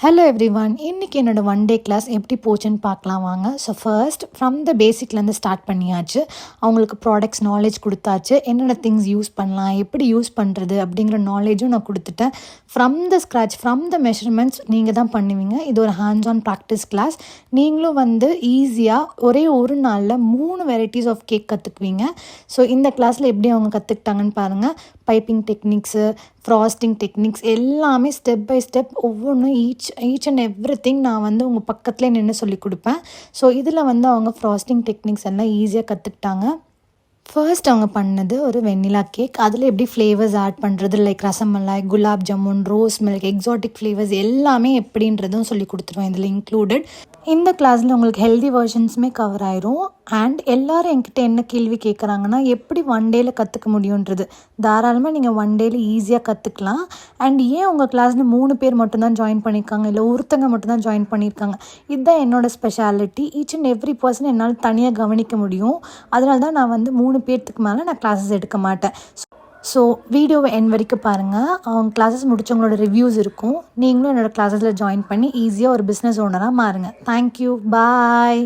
Hello everyone, இன்றைக்கி என்னோடய one day class எப்படி போச்சுன்னு பார்க்கலாம் வாங்க. ஸோ ஃபர்ஸ்ட் ஃப்ரம் த பேசிக்லேருந்து ஸ்டார்ட் பண்ணியாச்சு. அவங்களுக்கு ப்ராடக்ட்ஸ் நாலேஜ் கொடுத்தாச்சு. என்னென்ன திங்ஸ் யூஸ் பண்ணலாம், எப்படி யூஸ் பண்ணுறது அப்படிங்கிற நாலேஜும் நான் கொடுத்துட்டேன். From the scratch, from the measurements நீங்கள் தான் பண்ணுவீங்க. இது ஒரு ஹேண்ட்ஸ் ஆன் ப்ராக்டிஸ் கிளாஸ். நீங்களும் ஈஸியாக ஒரே ஒரு நாளில் 3 வெரைட்டிஸ் ஆஃப் கேக் கற்றுக்குவீங்க. ஸோ இந்த கிளாஸில் எப்படி அவங்க கற்றுக்கிட்டாங்கன்னு பாருங்கள். பைப்பிங் டெக்னிக்ஸு, ஃப்ராஸ்டிங் டெக்னிக்ஸ் எல்லாமே ஸ்டெப் பை ஸ்டெப் ஒவ்வொன்றும் ஈச் அண்ட் எவ்ரி திங் நான் உங்கள் பக்கத்துலேயே நின்று சொல்லி கொடுப்பேன். ஸோ இதில் அவங்க ஃப்ராஸ்டிங் டெக்னிக்ஸ் எல்லாம் ஈஸியாக கற்றுக்கிட்டாங்க. ஃபர்ஸ்ட் அவங்க பண்ணது ஒரு வெண்ணிலா கேக். அதில் எப்படி ஃப்ளேவர்ஸ் ஆட் பண்ணுறது, like rasmalai, gulab jamun, rose milk, exotic flavours எல்லாமே எப்படின்றதும் சொல்லி கொடுத்துருவேன் இதில் இன்க்ளூடட். இந்த கிளாஸில் உங்களுக்கு ஹெல்தி வெர்ஷன்ஸுமே கவர் ஆயிரும். அண்ட் எல்லோரும் என்கிட்ட என்ன கேள்வி கேட்குறாங்கன்னா, எப்படி ஒன் டேயில் கற்றுக்க முடியுன்றது. தாராளமாக நீங்கள் ஒன் டேயில் ஈஸியாக கற்றுக்கலாம். அண்ட் ஏன் உங்கள் கிளாஸில் 3 பேர் மட்டும்தான் ஜாயின் பண்ணியிருக்காங்க, இல்லை ஒருத்தங்க மட்டும்தான் ஜாயின் பண்ணியிருக்காங்க, இதுதான் என்னோடய speciality. Each and every person என்னால் தனியாக கவனிக்க முடியும். அதனால தான் நான் 3 பேர்த்துக்கு மேலே நான் கிளாஸஸ் எடுக்க மாட்டேன். ஸோ வீடியோவை என் வரைக்கும் பாருங்கள். அவங்க கிளாஸஸ் முடித்தவங்களோட ரிவ்யூஸ் இருக்கும். நீங்களும் என்னோடய கிளாஸஸில் ஜாயின் பண்ணி ஈஸியாக ஒரு பிஸ்னஸ் ஓனராக மாறுங்க. தேங்க்யூ, பாய்.